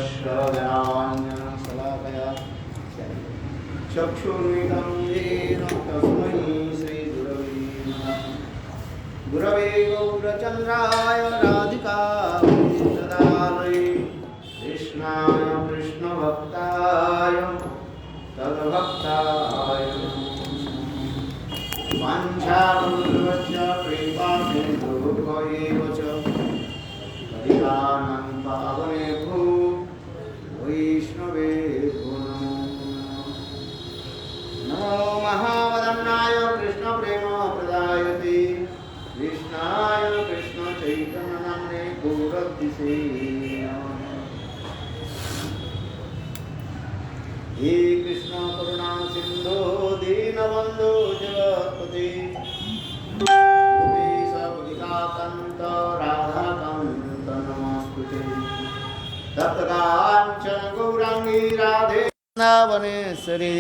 श्रवणाञ्जनशलाकया चक्षुर्मिलितं येन तस्मै श्रीगुरवे नमः। गुरवे गौरचन्द्राय राधिकायै कृष्णाय कृष्णभक्ताय तद्भक्ताय वाञ्छाकल्पतरुभ्यश्च कृपासिन्धुभ्यैव च पतितानां पावनेभ्यो वैष्णवेभ्यो नमो महावदन्नाय कृष्णप्रेमप्रदायते कृष्णाय कृष्णचैतन्यनाम्ने गौरतिसे हे कृष्ण करुणा सिंधु दीनबंधु जगत्पते गोपीशकान्त राधाकान्त नमस्ते तप्तकाञ्चन गौरांगी राधे वृन्दावनेश्वरी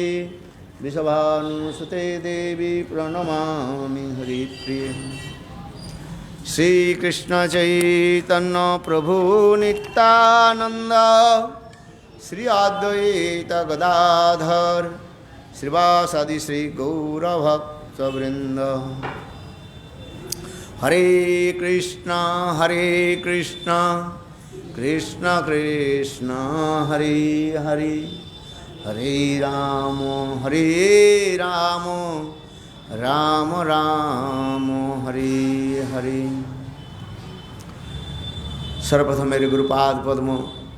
वृषभानुसुते देवी प्रणमामि हरिप्रिये। श्री कृष्ण चैतन्य प्रभु नित्यानंद श्री अद्वैत गदाधर श्रीवासादि श्री गौरभक्तवृंद। हरे कृष्ण कृष्ण कृष्ण हरे हरे हरे राम राम राम हरे हरे। सर्वप्रथम मेरे गुरुपाद पद्म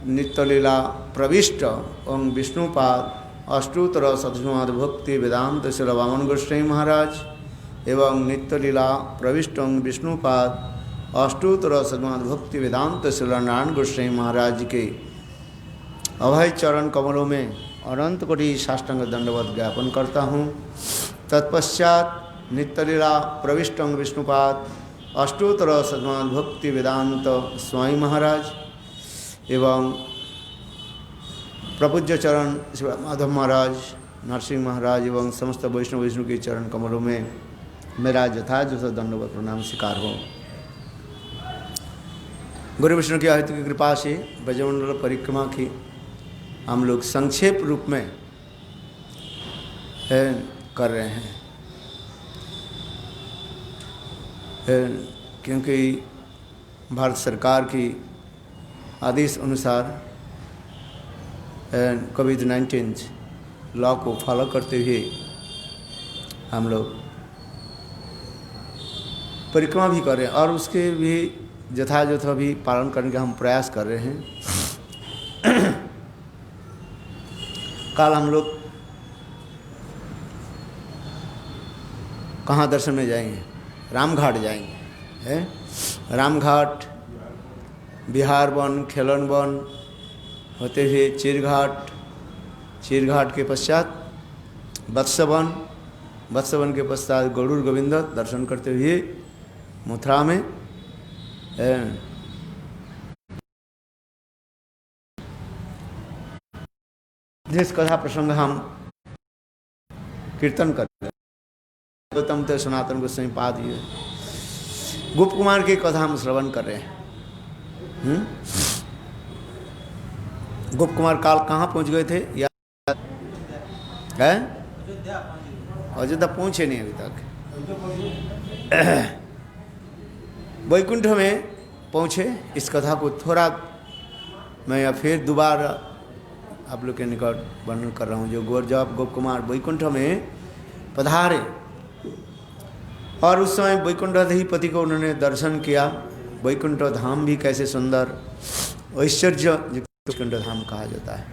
नित्यलीला प्रविष्ट ओं विष्णुपाद अष्टोत्तर शतनाथ भक्ति वेदांत श्री वामन गोस्वामी महाराज एवं नित्यलीला प्रविष्ट ओं विष्णुपाद अष्टोत्तर शतनाथ भक्ति वेदांत श्री नारायण गोस्वामी महाराज के अभय चरण कमलों में अनंत कोटि साष्टांग दंडवत ज्ञापन करता हूँ। तत्पश्चात नित्यलीला प्रविष्ट ओं विष्णुपाद अष्टोत्तर शतनाथ भक्ति वेदांत स्वामी महाराज एवं प्रपूज्य चरण श्री माधव महाराज नरसिंह महाराज एवं समस्त वैष्णव विष्णु के चरण कमलों में मेरा यथायथ दंडवत प्रणाम स्वीकार हो। गुरु विष्णु की आहित की कृपा से ब्रजमंडल परिक्रमा की हम लोग संक्षेप रूप में कर रहे हैं, क्योंकि भारत सरकार की आदेश अनुसार कोविड-19 लॉ को फॉलो करते हुए हम लोग परिक्रमा भी कर रहे हैं और उसके भी यथायथ भी पालन करने का हम प्रयास कर रहे हैं। कल हम लोग कहाँ दर्शन में जाएंगे? रामघाट जाएंगे, है रामघाट, बिहार वन, खेलन वन होते हुए चीरघाट, चीरघाट के पश्चात वत्सवन, वत्सवन के पश्चात गरुड़ गोविंद दर्शन करते हुए मथुरा में जिस कथा प्रसंग हम कीर्तन करते हैं गौतम तो सनातन गोस्वामी पाद ये गुप्त कुमार की कथा हम श्रवण कर रहे हैं। गुप्त कुमार काल कहाँ पहुँच गए थे याद है? अयोध्या पहुँचे नहीं अभी तक। वैकुंठ में पहुँचे। इस कथा को थोड़ा मैं या फिर दोबारा आप लोग के निकट वर्णन कर रहा हूँ। जो जब गोप कुमार वैकुंठ में पधारे और उस समय वैकुंठाधिपति को उन्होंने दर्शन किया। वैकुंठ धाम भी कैसे सुंदर ऐश्वर्य वैकुंठ धाम कहा जाता है।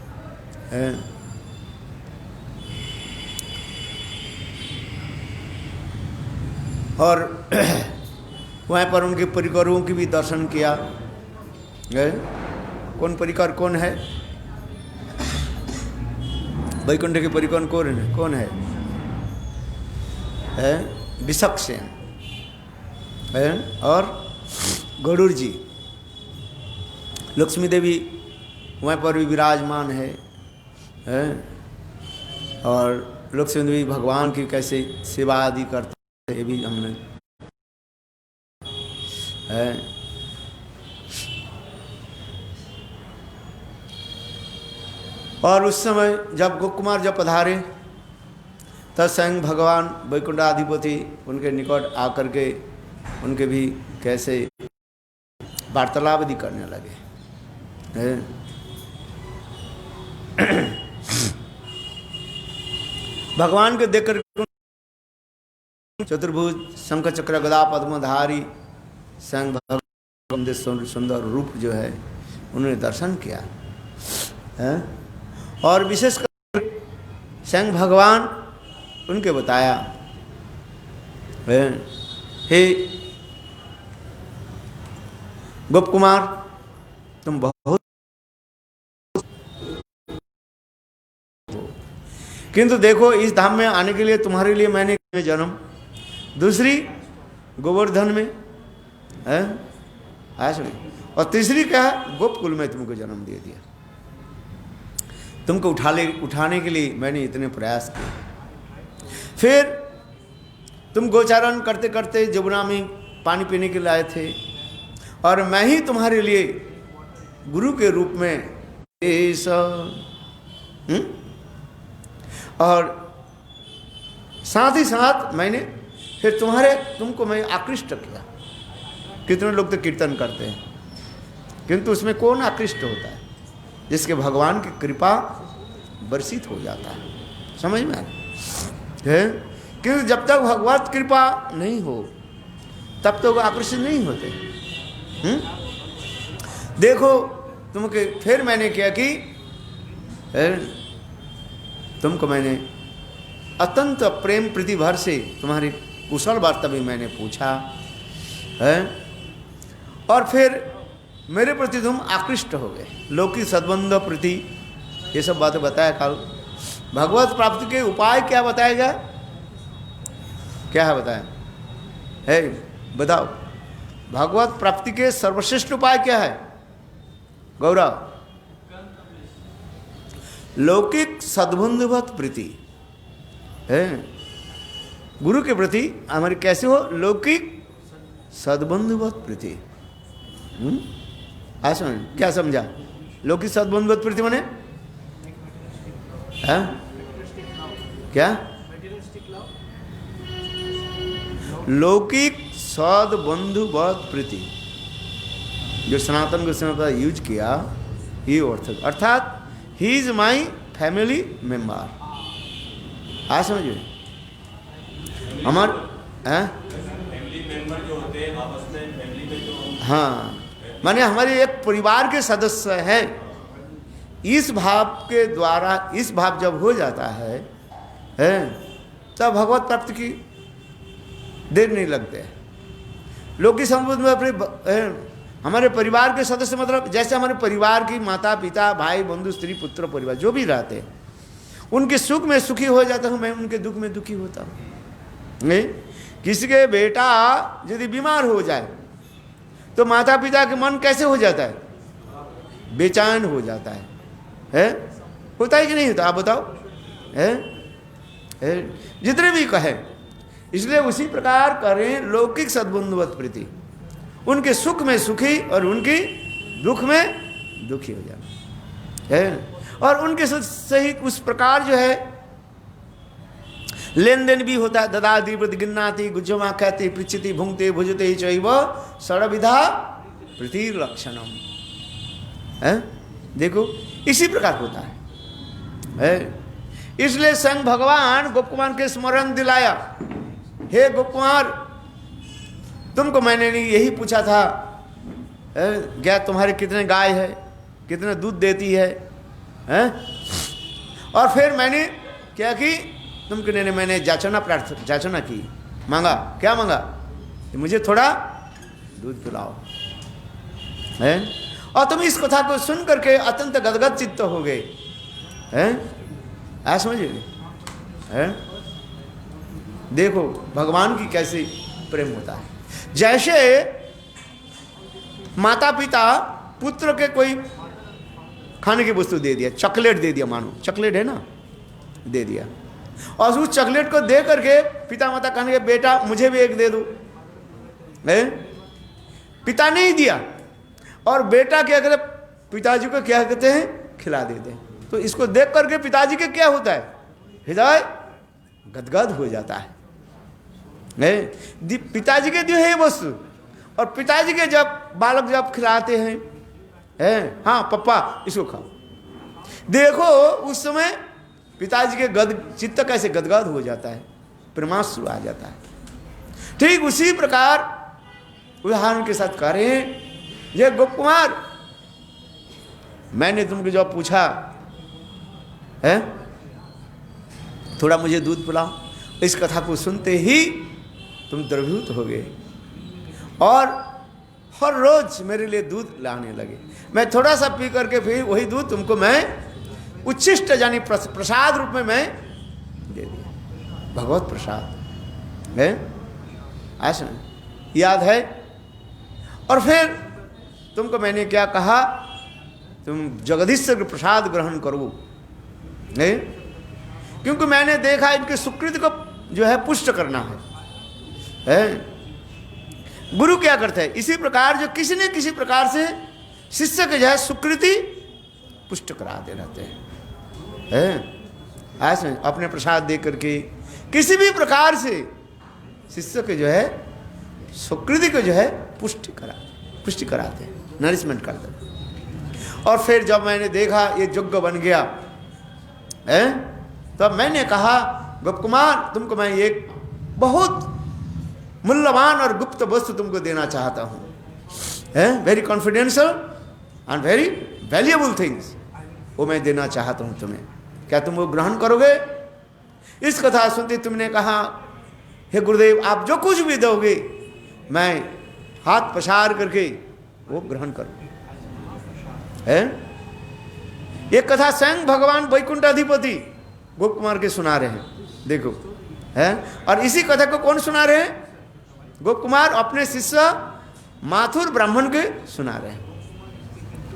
और वहाँ पर उनके परिकरों की भी दर्शन किया। कौन परिकर कौन है? वैकुंठ के परिकर कौन है? विषक्सेन और गरुड़ जी। लक्ष्मी देवी वहाँ पर भी विराजमान है और लक्ष्मी देवी भगवान की कैसे सेवा आदि करते हैं ये भी हमने और उस समय जब गोप कुमार जब पधारे तब स्वयं भगवान वैकुंठाधिपति उनके निकट आकर के उनके भी कैसे वार्तालाप भी करने लगे। भगवान को देखकर चतुर्भुज शंख चक्र गदा पद्मधारी स्वयं भगवान सुंदर रूप जो है उन्होंने दर्शन किया है। और विशेषकर स्वयं भगवान उनके बताया, हे गोप कुमार तुम बहुत, किंतु देखो इस धाम में आने के लिए तुम्हारे लिए मैंने जन्म, दूसरी गोवर्धन में है और तीसरी क्या है गोपकुल में तुमको जन्म दे दिया। तुमको उठाने के लिए मैंने इतने प्रयास किए। फिर तुम गोचारण करते करते जमुना में पानी पीने के लिए आए थे और मैं ही तुम्हारे लिए गुरु के रूप में और साथ ही साथ मैंने फिर तुमको मैं आकृष्ट किया। कितने लोग तो कीर्तन करते हैं किंतु उसमें कौन आकृष्ट होता है? जिसके भगवान की कृपा वर्षित हो जाता है। समझ में है? क्योंकि जब तक भगवत कृपा नहीं हो तब तक आकर्षित नहीं होते। देखो तुमके फिर मैंने क्या कि तुमको मैंने अत्यंत प्रेम प्रीति भर से तुम्हारी कुशल वार्ता भी मैंने पूछा है और फिर मेरे प्रति तुम आकृष्ट हो गए। लौकिक सद्बंध प्रीति ये सब बातें बताया कल। भगवत प्राप्ति के उपाय क्या बताया गया? क्या है बताया? है बताओ, भगवत प्राप्ति के सर्वश्रेष्ठ उपाय क्या है गौरव? लौकिक सद्बंधवत प्रीति है। गुरु के प्रति हमारी कैसे हो? लौकिक सद्बंधवत प्रीति। समझ क्या समझा? लौकिक सद्बंधवत प्रीति माने है क्या? लौकिक सद्बंधुवत प्रीति जो सनातन गोस्वामी का यूज किया ये अर्थात ही इज माई फैमिली मेंबर। आ समझिए हमार फैमिली मेंबर जो होते हैं आपस में फैमिली में जो हाँ माने हमारे एक परिवार के सदस्य है। इस भाव के द्वारा इस भाव जब हो जाता है तब भगवत प्राप्ति की देर नहीं लगते। लौकिक संबंध में अपने हमारे परिवार के सदस्य मतलब जैसे हमारे परिवार की माता पिता भाई बंधु स्त्री पुत्र परिवार जो भी रहते हैं उनके सुख में सुखी हो जाता हूँ मैं, उनके दुख में दुखी होता हूँ। किसी के बेटा यदि बीमार हो जाए तो माता पिता के मन कैसे हो जाता है? बेचैन हो जाता है? होता है कि नहीं होता? आप बताओ। जितने भी कहे इसलिए उसी प्रकार करें लौकिक सद्बंधवत प्रीति, उनके सुख में सुखी और उनकी दुख में दुखी हो जाना है। और उनके सहित उस प्रकार जो है लेन देन भी होता है। ददाति प्रतिगिन्नाति गुज्जमा कहते पृच्छति भुंगते भुजते ही चैव षड्विधा प्रीति लक्षणम है। देखो इसी प्रकार होता है। इसलिए स्वयं भगवान गोप कुमार के स्मरण दिलाया, हे गोप कुमार तुमको मैंने यही पूछा था क्या तुम्हारे कितने गाय है, कितने दूध देती है? और फिर मैंने क्या की तुमको मैंने जाचना की, मांगा। क्या मांगा? मुझे थोड़ा दूध पिलाओ है। और तुम इस कथा को सुन करके अत्यंत गदगद चित्त हो गए हैं। समझिए देखो भगवान की कैसे प्रेम होता है। जैसे माता पिता पुत्र के कोई खाने की वस्तु दे दिया, चॉकलेट दे दिया, मानो चॉकलेट है ना, दे दिया और उस चॉकलेट को दे करके पिता माता कहने के बेटा मुझे भी एक दे दो। पिता नहीं दिया और बेटा क्या करे? पिताजी को क्या कहते हैं? खिला देते हैं। तो इसको देख करके पिताजी के क्या होता है, हृदय गदगद हो जाता है। पिताजी के दिए है वस्तु, और पिताजी के जब बालक जब खिलाते हैं, हाँ पप्पा इसको खाओ, देखो उस समय पिताजी के चित्त कैसे गदगद हो जाता है, प्रेमाश्रु आ जाता है। ठीक उसी प्रकार उदाहरण के साथ कह रहे हैं, ये गोप कुमार, मैंने तुमको जब पूछा है थोड़ा मुझे दूध पिलाओ, इस कथा को सुनते ही तुम द्रवीभूत हो गए और हर रोज मेरे लिए दूध लाने लगे। मैं थोड़ा सा पी करके फिर वही दूध तुमको मैं उच्छिष्ट यानी प्रसाद रूप में मैं दे दिया, भगवत प्रसाद है, ऐसा याद है। और फिर तुमको मैंने क्या कहा, तुम जगदीश्वर प्रसाद ग्रहण करो, नहीं, क्योंकि मैंने देखा इनके सुकृति को जो है पुष्ट करना है। गुरु क्या करते हैं, इसी प्रकार जो किसी न किसी प्रकार से शिष्य के जो है सुकृति पुष्ट करा दे रहते हैं, ऐसे अपने प्रसाद दे करके किसी भी प्रकार से शिष्य के जो है सुकृति को जो है पुष्टि कराते हैं, नरिशमेंट करते हैं। और फिर जब मैंने देखा ये यज्ञ बन गया है, तब मैंने कहा गोप कुमार तुमको मैं एक बहुत मूल्यवान और गुप्त वस्तु तुमको देना चाहता हूँ, very confidential and very valuable things, वो मैं देना चाहता हूँ तुम्हें, क्या तुम वो ग्रहण करोगे? इस कथा सुनते तुमने कहा हे गुरुदेव आप जो कुछ भी दोगे मैं हाथ पसार करके वो ग्रहण करूँ। ये कथा स्वयं भगवान वैकुंठाधिपति गोप कुमार के सुना रहे हैं, देखो है। और इसी कथा को कौन सुना रहे हैं? गोप कुमार अपने शिष्य माथुर ब्राह्मण के सुना रहे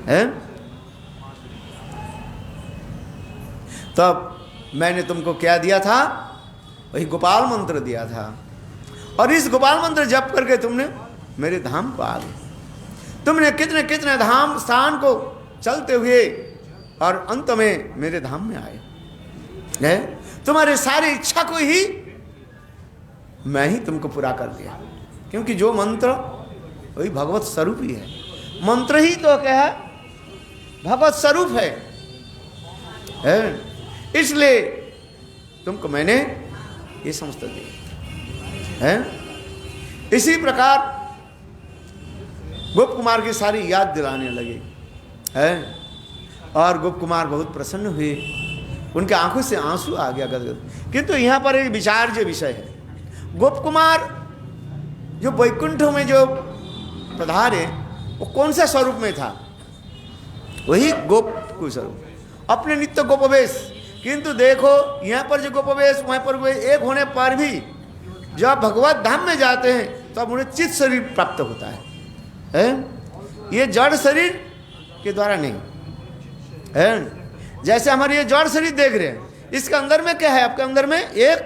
हैं। तब मैंने तुमको क्या दिया था, वही गोपाल मंत्र दिया था, और इस गोपाल मंत्र जप करके तुमने मेरे धाम को आ गए। तुमने कितने कितने धाम स्थान को चलते हुए और अंत में मेरे धाम में आए है। तुम्हारे सारी इच्छा को ही मैं ही तुमको पूरा कर दिया, क्योंकि जो मंत्र वही भगवत स्वरूप ही है, मंत्र ही तो क्या है, भगवत स्वरूप है। इसलिए तुमको मैंने ये समस्त दिया है। इसी प्रकार गोप कुमार की सारी याद दिलाने लगे है, और गोप कुमार बहुत प्रसन्न हुए, उनके आंखों से आंसू आ गया गदगद। किंतु यहाँ पर एक विचार जो विषय है, गोप कुमार जो वैकुंठ में जो पधारे वो कौन सा स्वरूप में था, वही गोप को स्वरूप, अपने नित्य गोपवेश। किंतु देखो यहाँ पर जो गोपवेश वहाँ पर एक होने पर भी जब भगवत धाम में जाते हैं तो अब उन्हें चित शरीर प्राप्त होता है, ये जड़ शरीर के द्वारा नहीं है। जैसे हमारे ये जड़ शरीर देख रहे हैं, इसके अंदर में क्या है, आपके अंदर में एक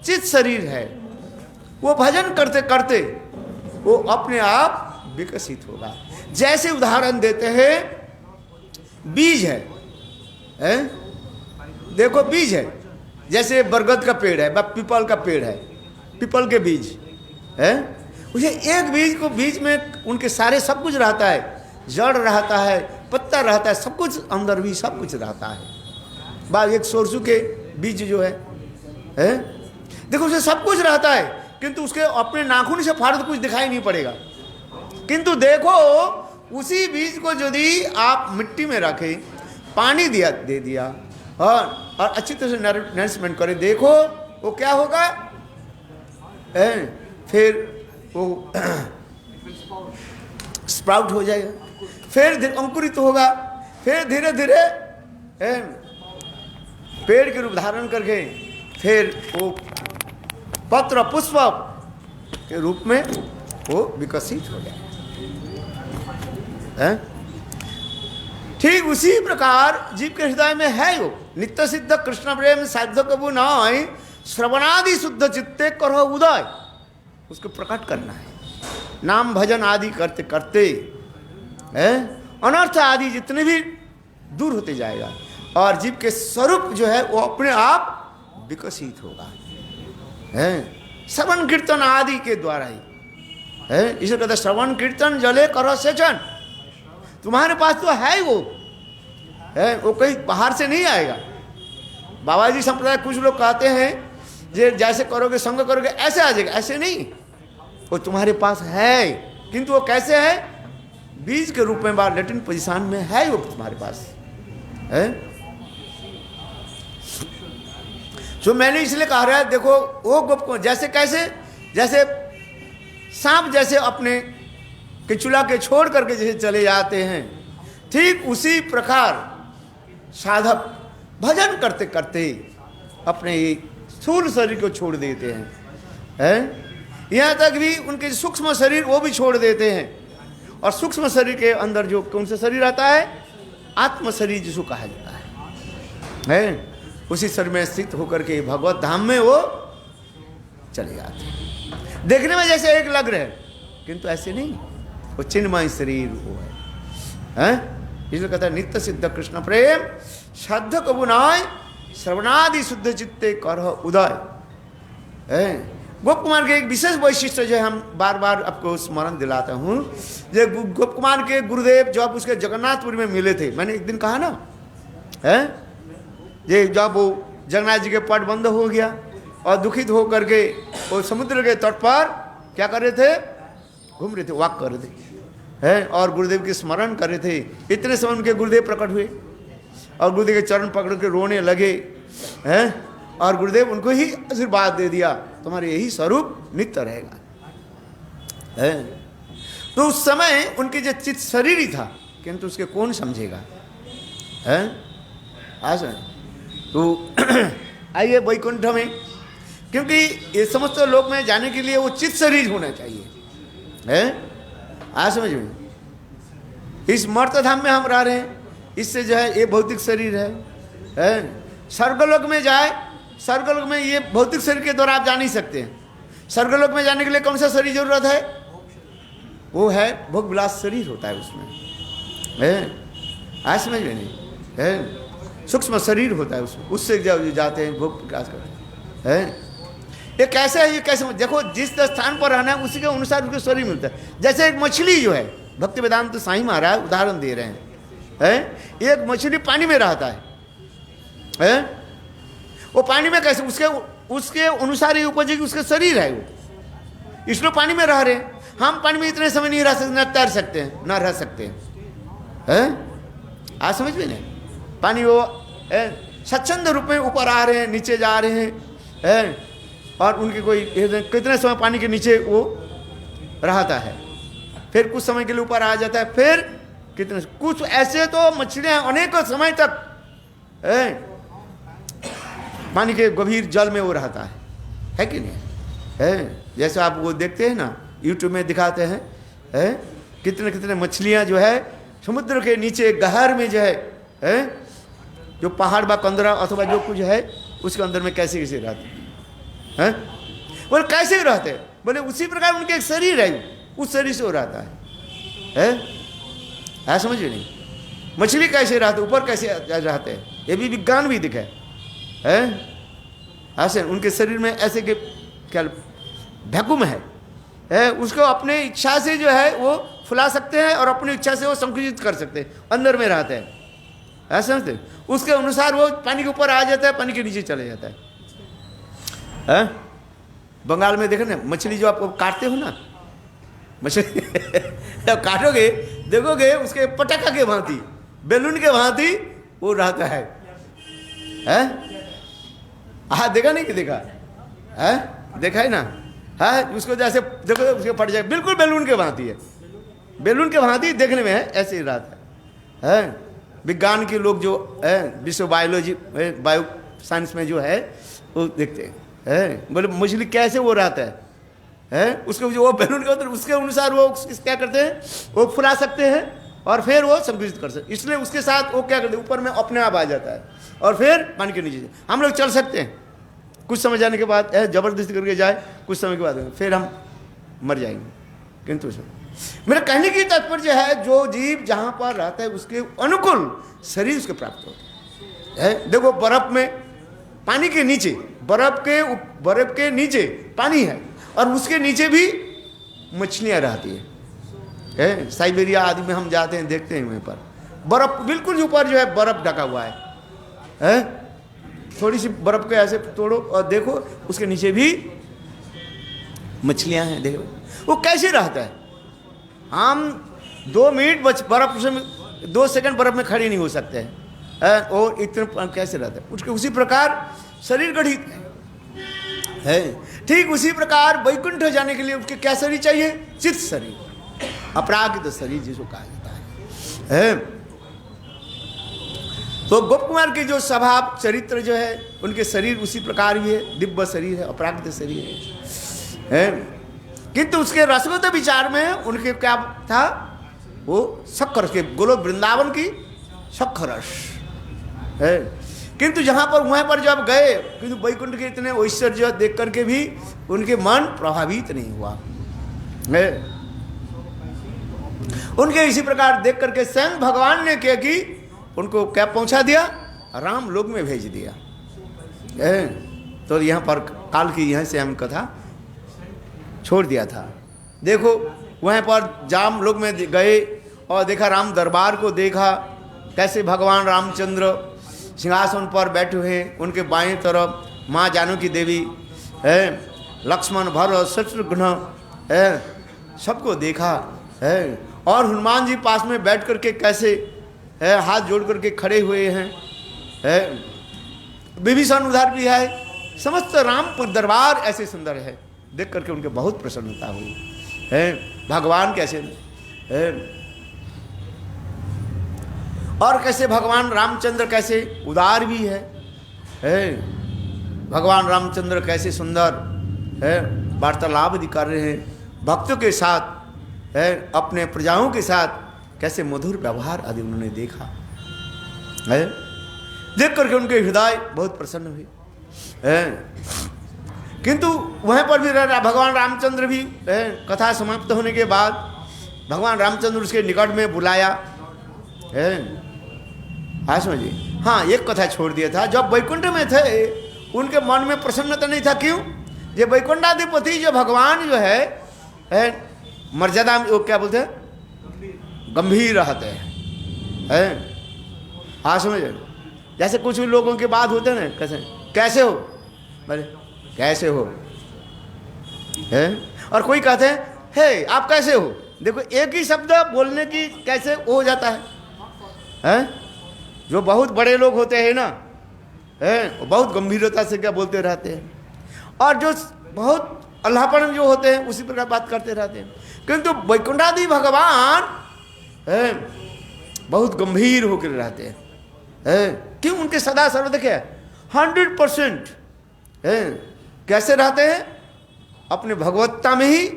चित शरीर है, वो भजन करते करते वो अपने आप विकसित होगा। जैसे उदाहरण देते हैं, बीज है? देखो बीज है, जैसे बरगद का पेड़ है, पीपल का पेड़ है, पीपल के बीज है, उसे एक बीज को बीज में उनके सारे सब कुछ रहता है, जड़ रहता है, पत्ता रहता है, सब कुछ अंदर भी सब कुछ रहता है। बात एक सोरसू के बीज जो है देखो उसे सब कुछ रहता है, किंतु उसके अपने नाखून से फाड़ तो कुछ दिखाई नहीं पड़ेगा। किंतु देखो उसी बीज को यदि आप मिट्टी में रखे, पानी दे दिया और अच्छी तरह से नरिशमेंट करें, देखो वो क्या होगा, फिर वो स्प्राउट हो जाएगा, फिर अंकुरित होगा, फिर धीरे धीरे पेड़ के रूप धारण करके फिर वो पत्र पुष्प के रूप में वो विकसित हो जाए। ठीक उसी प्रकार जीव के हृदय में है वो नित्य सिद्ध कृष्ण प्रेम साध्य कबू नाय श्रवणादि शुद्ध चित्ते करो उदय, उसको प्रकट करना है। नाम भजन आदि करते करते अनर्थ आदि जितने भी दूर होते जाएगा, और जीव के स्वरूप जो है वो अपने आप विकसित होगा, है श्रवण कीर्तन आदि के द्वारा ही, है इसे कहते श्रवण कीर्तन जले करो सेचन। तुम्हारे पास तो है ही वो, है वो कहीं बाहर से नहीं आएगा। बाबा जी संप्रदाय कुछ लोग कहते हैं जे जैसे करोगे संग करोगे ऐसे आ जाएगा, ऐसे नहीं, वो तुम्हारे पास है, किंतु वो कैसे है, बीज के रूप में बार लेटिन पोजीशन में है वो तुम्हारे पास, है। जो मैंने इसलिए कहा रहा है, देखो वो गुप्त को जैसे कैसे, जैसे सांप जैसे अपने किचुला के छोड़ करके जैसे चले जाते हैं, ठीक उसी प्रकार साधक भजन करते करते अपने स्थूल शरीर को छोड़ देते हैं, यहाँ तक भी उनके सूक्ष्म शरीर वो भी छोड़ देते हैं। और सूक्ष्म शरीर के अंदर जो कौन सा शरीर आता है, आत्म शरीर जिसको कहा जाता है, उसी शरीर में स्थित होकर के भगवत धाम में वो चले जाते हैं। देखने में जैसे एक लग रहे हैं, किंतु ऐसे नहीं, वो चिन्मय शरीर वो है, इसलिए कहता है नित्य सिद्ध कृष्ण प्रेम श्रद्ध कबुनाय श्रवणादि शुद्ध चित्ते करह उदय, है। गोप कुमार के एक विशेष वैशिष्ट्य जो है, हम बार बार आपको स्मरण दिलाता हूँ, जो गोप कुमार के गुरुदेव जब उसके जगन्नाथपुरी में मिले थे, मैंने एक दिन कहा ना, है ये जब वो जगन्नाथ जी के पट बंद हो गया और दुखित हो करके वो समुद्र के तट पर क्या कर रहे थे, घूम रहे थे, वॉक कर रहे थे, है, और गुरुदेव के स्मरण कर रहे थे। इतने समय उनके गुरुदेव प्रकट हुए और गुरुदेव के चरण पकड़ के रोने लगे, हैं, और गुरुदेव उनको ही आशीर्वाद दे दिया, तुम्हारे यही स्वरूप नित्य रहेगा, है। तो उस समय उनके जो चित्त शरीर ही था, किंतु उसके कौन समझेगा, है। आज तो आइए वैकुंठ में, क्योंकि ये समस्त लोक में जाने के लिए वो चित्त शरीर होना चाहिए, है। आज समझ में, इस मर्त धाम में हम रह रहे हैं, इससे जो है ये भौतिक शरीर है। स्वर्गलोक में जाए, स्वर्गलोक में ये भौतिक शरीर के द्वारा आप जा नहीं सकते हैं। स्वर्गलोक में जाने के लिए कौन सा शरीर जरूरत है, वो है भोग विलास शरीर होता है उसमें, है। आज समझ में नहीं, है सूक्ष्म शरीर होता है उसमें, उससे जाते हैं, भोग विलास करते हैं। ये कैसे है, ये कैसे, देखो जिस स्थान पर रहना है उसी के अनुसार उसको शरीर मिलता है। जैसे एक मछली जो है, भक्ति वेदांत साईं महाराज उदाहरण दे रहे हैं, एक मछली पानी में रहता है, वो पानी में कैसे, उसके अनुसार ही उपजेगी, उसके शरीर है वो, इसलिए पानी में रह रहे हैं। हम पानी में इतने समय नहीं रह सकते, न तैर सकते हैं, न रह सकते हैं। आज समझ में नहीं, पानी वो स्वच्छंद रूप में ऊपर आ रहे हैं, नीचे जा रहे हैं, और उनके कोई कितने समय पानी के नीचे वो रहता है, फिर कुछ समय के लिए ऊपर आ जाता है, फिर कितने, कुछ ऐसे तो मछलियां अनेकों समय तक पानी के गंभीर जल में वो रहता है कि नहीं, है। जैसे आप वो देखते हैं ना, यूट्यूब में दिखाते हैं, कितने कितने मछलियां जो है समुद्र के नीचे गहर में जो है, जो पहाड़ बा कंदरा अथवा जो कुछ है उसके अंदर में कैसे कैसे रहते हैं, बोले कैसे रहते हैं, बोले उसी प्रकार उनके एक शरीर है, उस शरीर से वो रहता है। समझिए नहीं, मछली कैसे रहते, ऊपर कैसे रहते हैं, ये भी विज्ञान भी दिखा है। ऐसे उनके शरीर में ऐसे के क्या वैक्यूम है, उसको अपने इच्छा से जो है वो फुला सकते हैं और अपनी इच्छा से वो संकुचित कर सकते हैं, अंदर में रहते हैं, ऐसे समझते, उसके अनुसार वो पानी के ऊपर आ जाता है, पानी के नीचे चले जाता है। बंगाल में देखो ना, मछली जो आपको काटते हो ना, मछली जब काटोगे देखोगे उसके पटाखा के भांति, बैलून के भांति वो रहता है। हाँ देखा नहीं कि देखा है, देखा है ना, है उसको जैसे देखो उसके फट जाए, बिल्कुल बैलून के भांति है, बैलून के भांति देखने में है, ऐसे ही रहता है। विज्ञान के लोग जो है, विश्व बायोलॉजी बायो साइंस में जो है वो देखते हैं, बोले मछली कैसे वो रहता है, उसको जो वो बैलून के अंदर उसके अनुसार वो क्या करते हैं, वो फुला सकते हैं और फिर वो संकुचित कर सकते, इसलिए उसके साथ वो क्या करते हैं, ऊपर में अपने आप आ जाता है और फिर पानी के नीचे। हम लोग चल सकते हैं, कुछ समय जाने के बाद जबरदस्ती करके जाए, कुछ समय के बाद फिर हम मर जाएंगे। किंतु मेरा कहने की तात्पर्य है, जो जीव जहाँ पर रहता है उसके अनुकूल शरीर उसके प्राप्त होता है। है। देखो बर्फ में, पानी के नीचे, बर्फ के नीचे पानी है और उसके नीचे भी मछलियाँ रहती है। साइबेरिया आदि में हम जाते हैं, देखते हैं वहीं पर बर्फ बिल्कुल ऊपर जो है बर्फ ढका हुआ है। थोड़ी सी बर्फ को ऐसे तोड़ो और देखो उसके नीचे भी मछलियां हैं। देखो वो कैसे रहता है। हम 2 मिनट बर्फ से 2 सेकंड बर्फ में खड़े नहीं हो सकते हैं और इतने कैसे रहता है। उसके उसी प्रकार शरीर गठित है। ठीक उसी प्रकार वैकुंठ जाने के लिए उसके क्या शरीर चाहिए? चित्त शरीर, अपरागित शरीर जिसको कहा जाता है। तो गोप कुमार के जो स्वभाव चरित्र जो है, उनके शरीर उसी प्रकार ही है, दिव्य शरीर है, अपरागित शरीर है। किंतु उसके रसगत विचार में उनके क्या था? वो शक्कर के गोलोक वृंदावन की शक्कर रस है। किंतु जहाँ पर वहाँ पर जब गए, किंतु वैकुंठ के इतने ऐश्वर्य देख करके भी उनके मन प्रभावित नहीं हुआ है। उनके इसी प्रकार देख करके स्वयं भगवान ने क्या कि उनको क्या पहुंचा दिया? राम लोक में भेज दिया। तो यहाँ पर काल की यहाँ से हम कथा छोड़ दिया था। देखो वहाँ पर जाम लोक में गए और देखा, राम दरबार को देखा, कैसे भगवान रामचंद्र सिंहासन पर बैठे हुए, उनके बाएं तरफ माँ जानकी देवी है, लक्ष्मण भरत शत्रुघ्न है, सबको देखा है। और हनुमान जी पास में बैठ करके कैसे है, हाथ जोड़ करके खड़े हुए हैं। विभीषण उधर भी है। समस्त राम दरबार ऐसे सुंदर है, देख करके उनके बहुत प्रसन्नता हुई है। भगवान कैसे है और कैसे भगवान रामचंद्र कैसे उदार भी है। भगवान रामचंद्र कैसे सुंदर है, वार्तालाप भी कर रहे हैं भक्तों के साथ है, अपने प्रजाओं के साथ कैसे मधुर व्यवहार आदि उन्होंने देखा है। देख करके उनके हृदय बहुत प्रसन्न हुए है। किंतु वहाँ पर भी भगवान रामचंद्र भी है, कथा समाप्त होने के बाद भगवान रामचंद्र उसके निकट में बुलाया है। हाँ समझिए। हाँ, एक कथा छोड़ दिया था। जब वैकुंठ में थे उनके मन में प्रसन्नता नहीं था। क्यों? ये वैकुंठाधिपति जो भगवान जो है मर्यादा में, वो क्या बोलते हैं, गंभीर रहते हैं। हाँ समझे। जैसे कुछ लोगों के बात होते हैं ना, कैसे हो, बोले कैसे हो है, और कोई कहते हैं हे आप कैसे हो। देखो एक ही शब्द बोलने की कैसे हो जाता है। जो बहुत बड़े लोग होते हैं ना, वो बहुत गंभीरता से क्या बोलते रहते हैं, और जो बहुत अल्लाहपन जो होते हैं उसी प्रकार बात करते रहते हैं। किंतु वैकुंठादि भगवान बहुत गंभीर होकर रहते हैं। क्यों? उनके सदा सर्वदा क्या 100% कैसे रहते हैं? अपने भगवत्ता में ही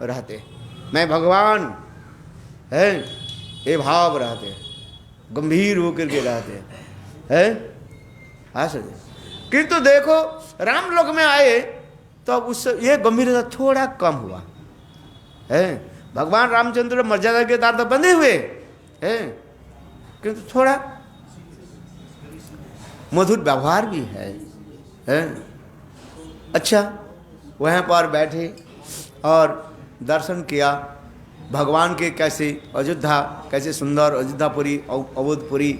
रहते हैं। मैं भगवान है, ये भाव रहते हैं, गंभीर होकर के रहते हैं। हाँ सर। किंतु देखो राम लोक में आए तो अब उससे ये गंभीरता थोड़ा कम हुआ है। भगवान रामचंद्र मर्यादा के तार तो बंधे हुए हैं, किंतु थोड़ा मधुर व्यवहार भी है। अच्छा, वहाँ पर बैठे और दर्शन किया भगवान के, कैसे अयोध्या, कैसे सुंदर अयोध्यापुरी अवधपुरी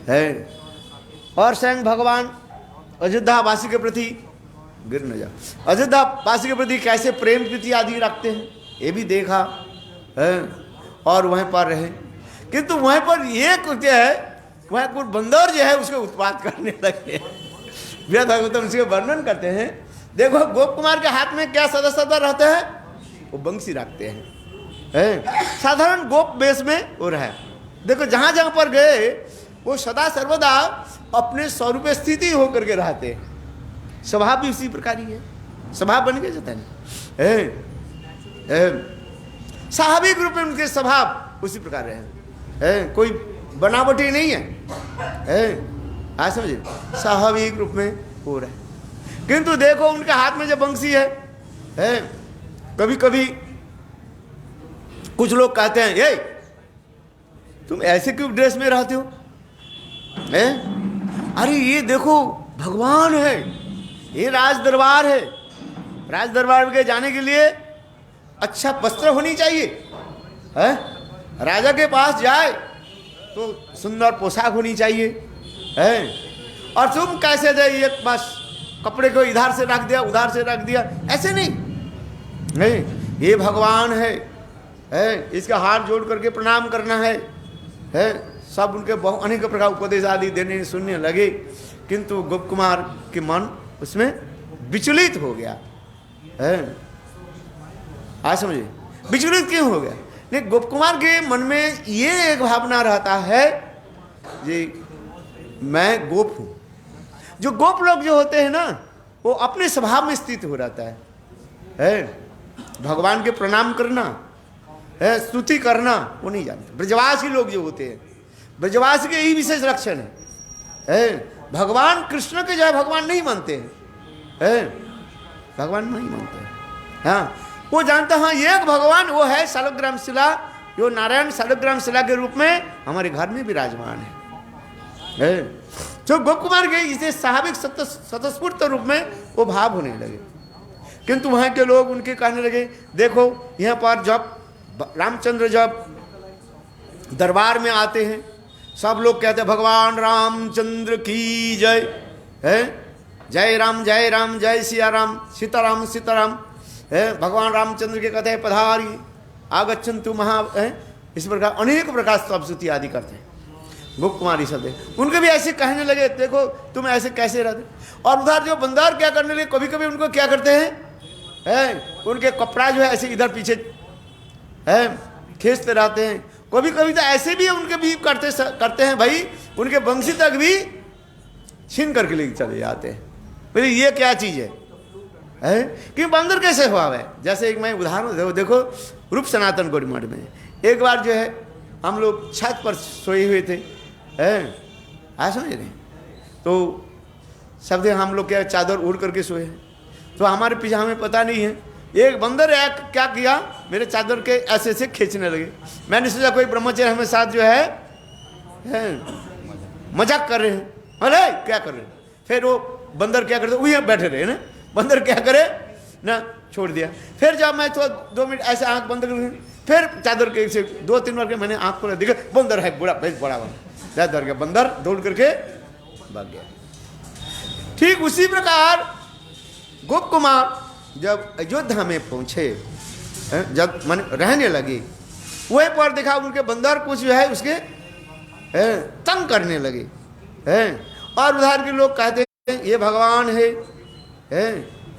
है। और स्वयं भगवान अयोध्या वासी के प्रति, गिर न जा, अयोध्या वासी के प्रति कैसे प्रेम प्रीति आदि रखते हैं, ये भी देखा है। और वहाँ पर रहे। किंतु वहाँ पर ये कुछ है, वहाँ कुछ बंदर जो है उसके उत्पात करने लगे। व्यास भागवतम उसके वर्णन करते हैं। देखो गोप कुमार के हाथ में क्या सदा सदा रहता है? वो बंसी रखते हैं। साधारण गोप वेश में वो रहे। देखो जहाँ जहाँ पर गए वो सदा सर्वदा अपने स्वरूप स्थिति होकर के रहते हैं। स्वभाव भी उसी प्रकार ही है, स्वभाव बन के जाता है। स्वाभाविक रूप में उनके स्वभाव उसी प्रकार रहे, कोई बनावटी नहीं है। हाँ समझे, स्वाभाविक रूप में हो रहा है। किंतु देखो उनके हाथ में जो बंसी है, कभी कभी कुछ लोग कहते हैं ये तुम ऐसे क्यों ड्रेस में रहते हो, अरे ये देखो भगवान है, ये राज दरबार है, राज दरबार के जाने के लिए अच्छा वस्त्र होनी चाहिए है, राजा के पास जाए तो सुंदर पोशाक होनी चाहिए है, और तुम कैसे दे ये बस कपड़े को इधर से रख दिया उधर से रख दिया, ऐसे नहीं, ये भगवान है, इसका हाथ जोड़ करके प्रणाम करना है। सब उनके बहुत अनेक प्रकार उपदेश आदि देने सुनने लगे, किंतु गोप कुमार के मन उसमें विचलित हो गया है। आज समझिए विचलित क्यों हो गया? नहीं, गोप कुमार के मन में ये एक भावना रहता है जी मैं गोप हूँ। जो गोप लोग जो होते हैं ना वो अपने स्वभाव में स्थित हो रहता है, भगवान के प्रणाम करना है, स्तुति करना वो नहीं जानते। ब्रजवासी लोग जो होते हैं, ब्रजवासी के यही विशेष लक्षण है, भगवान कृष्ण के जो भगवान नहीं मानते हैं, भगवान नहीं मानते हैं। हाँ, वो जानता हाँ ये एक भगवान वो है शालग्राम शिला, जो नारायण शालग्राम शिला के रूप में हमारे घर में विराजमान है। जो गोप कुमार के इसे स्वाभाविक स्वतःस्फूर्त रूप में वो भाव होने लगे, किंतु वहाँ के लोग उनके कहने लगे देखो यहाँ पर जब रामचंद्र जब दरबार में आते हैं सब लोग कहते हैं भगवान रामचंद्र की जय है, जय राम जय सिया राम सीताराम सीताराम है। भगवान रामचंद्र के कहते हैं पधारी आगच्छन्तु महा है, इस प्रकार अनेक प्रकार स्तुति आदि करते हैं। गोप कुमारी सब उनके भी ऐसे कहने लगे देखो तुम ऐसे कैसे रहते। और उधर जो बंदर क्या करने लगे, कभी कभी उनको क्या करते हैं, उनके कपड़ा जो है ऐसे इधर पीछे है खींचते रहते हैं। कभी कभी तो ऐसे भी उनके भी करते हैं भाई, उनके बंसी तक भी छीन करके लेके चले जाते हैं। बोले ये क्या चीज़ है कि बंदर कैसे हुआ है। जैसे एक मैं उदाहरण देखो रूप सनातन गौरी मठ में एक बार जो है हम लोग छत पर सोए हुए थे, आज समझ रहे, तो सब हम लोग क्या चादर उड़ करके सोए हैं, तो हमारे पीछे हमें पता नहीं है एक बंदर क्या किया मेरे चादर के ऐसे ऐसे खींचने लगे। मैंने सोचा कोई ब्रह्मचर्य हमें साथ जो है मजाक कर रहे हैं, अरे क्या कर रहे हैं। फिर वो बंदर क्या करते वही बैठे रहे ना, बंदर क्या करे ना छोड़ दिया। फिर जब मैं थोड़ा 2 मिनट ऐसे आंख बंद कर फिर चादर के से 2-3 बार के मैंने आंख खोला, देखा बंदर है बड़ा बड़ा चादर के बंदर दौड़ करके भाग गया। ठीक उसी प्रकार गोप कुमार जब अयोध्या में पहुंचे, जब मन रहने लगे, वहीं पर देखा उनके बंदर कुछ जो है उसके तंग करने लगे, और उधर के लोग कहते हैं ये भगवान है,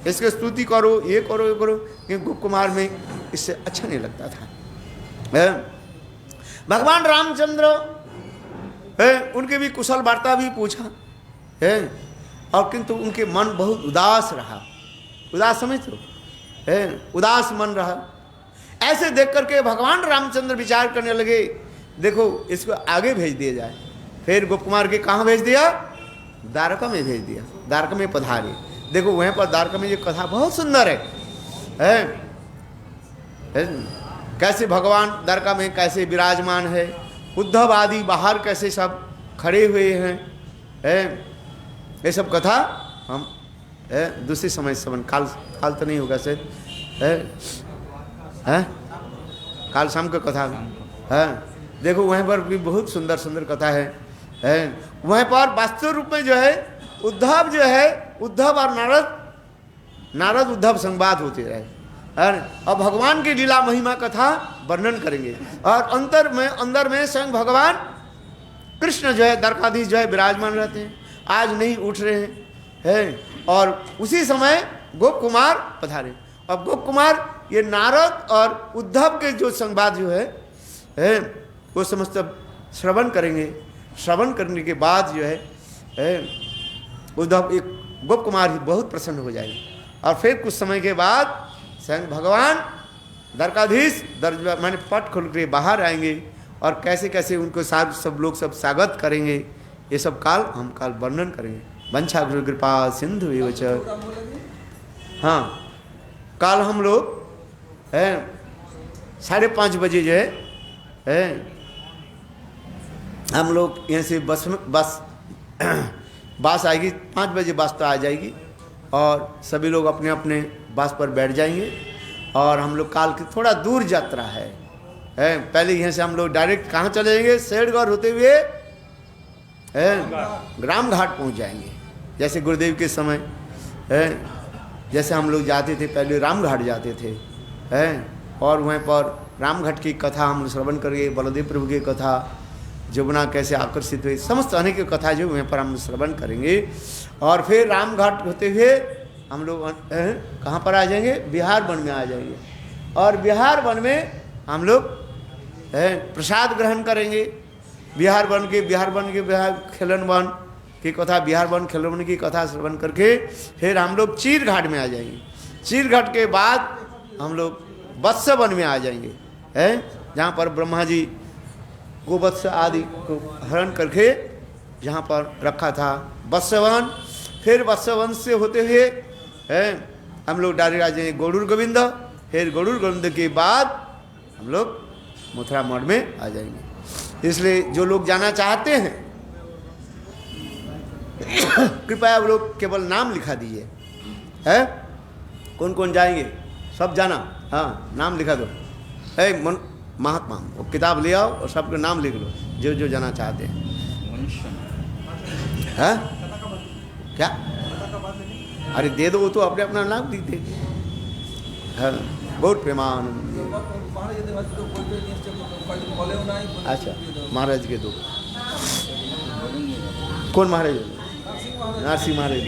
इसके स्तुति करो ये करो ये करो, कि गोप कुमार में इससे अच्छा नहीं लगता था। भगवान रामचंद्र उनके भी कुशल वार्ता भी पूछा और किंतु उनके मन बहुत उदास रहा, उदास समझ लो, उदास मन रहा। ऐसे देख करके भगवान रामचंद्र विचार करने लगे देखो इसको आगे भेज दिया जाए। फिर गोप कुमार के कहाँ भेज दिया, द्वारका में भेज दिया, द्वारका में पधारे। देखो वहीं पर द्वारका में ये कथा बहुत सुंदर है, कैसे भगवान द्वारका में कैसे विराजमान है, उद्धव आदि बाहर कैसे सब खड़े हुए हैं, ये सब कथा हम दूसरे समय समझ काल तो नहीं होगा शायद, काल शाम का कथा है। देखो वहीं पर भी बहुत सुंदर सुंदर कथा है। वहीं पर वास्तव रूप में जो है उद्धव जो है, उद्धव और नारद उद्धव संवाद होते रहे, और भगवान की लीला महिमा कथा वर्णन करेंगे। और अंदर में स्वयं भगवान कृष्ण जो है द्वारकाधीश जो है विराजमान रहते हैं, आज नहीं उठ रहे हैं। और उसी समय गोप कुमार पधारे। अब गोप कुमार ये नारद और उद्धव के जो संवाद जो है वो समस्त श्रवण करेंगे। श्रवण करने के बाद जो है उद्धव एक गोप कुमार ही बहुत प्रसन्न हो जाएंगे। और फिर कुछ समय के बाद स्वयं भगवान द्वारकाधीश मैंने पट खोल के बाहर आएंगे और कैसे कैसे उनको सब लोग सब स्वागत करेंगे, ये सब हम काल वर्णन करेंगे। वंशा गुरु कृपा सिंधु एवच। हाँ, कल हम लोग 5:30 बजे जो है हम लोग यहाँ से बस बस आएगी 5 बजे बस तो आ जाएगी और सभी लोग अपने अपने बस पर बैठ जाएंगे। और हम लोग काल की थोड़ा दूर यात्रा है पहले यहाँ से हम लोग डायरेक्ट कहाँ चले जाएंगे, शेरगढ़ होते हुए ग्राम घाट पहुँच जाएंगे। जैसे गुरुदेव के समय जैसे हम लोग जाते थे पहले राम घाट जाते थे और वहाँ पर राम घाट की कथा हम श्रवण करेंगे, बलदेव प्रभु की कथा, जमुना कैसे आकर्षित हुई, समस्त अनेक कथा जो वहाँ पर हम श्रवण करेंगे। और फिर राम घाट होते हुए हम लोग कहाँ पर आ जाएंगे, बिहार वन में आ जाएंगे। और बिहार वन में हम लोग प्रसाद ग्रहण करेंगे। बिहार वन के खेलन वन की कथा, बिहार वन खेलन वन की कथा श्रवण करके फिर हम लोग चीर घाट में आ जाएंगे। चीर घाट के बाद हम लोग वत्स वन में आ जाएंगे जहाँ पर ब्रह्मा जी गोवत्स आदि को हरण करके जहाँ पर रखा था वत्सवन। फिर वत्सवन से होते हुए हम लोग डायरेक्ट आ जाएंगे गरुड़ गोविंद। फिर गरुड़ गोविंद के बाद हम लोग मथुरा मठ में आ जाएंगे। इसलिए जो लोग जाना चाहते हैं कृपया आप लोग केवल नाम लिखा दीजिए। है कौन कौन जाएंगे, सब जाना, हाँ नाम लिखा दो। महात्मा वो किताब ले आओ और सबके नाम लिख लो जो जो जाना चाहते हैं। है क्या, अरे दे दो, वो तो अपने अपना नाम लिख दे। हाँ बहुत प्रेमानंद। अच्छा महाराज के दो, कौन महाराज? नरसिंह महाराज।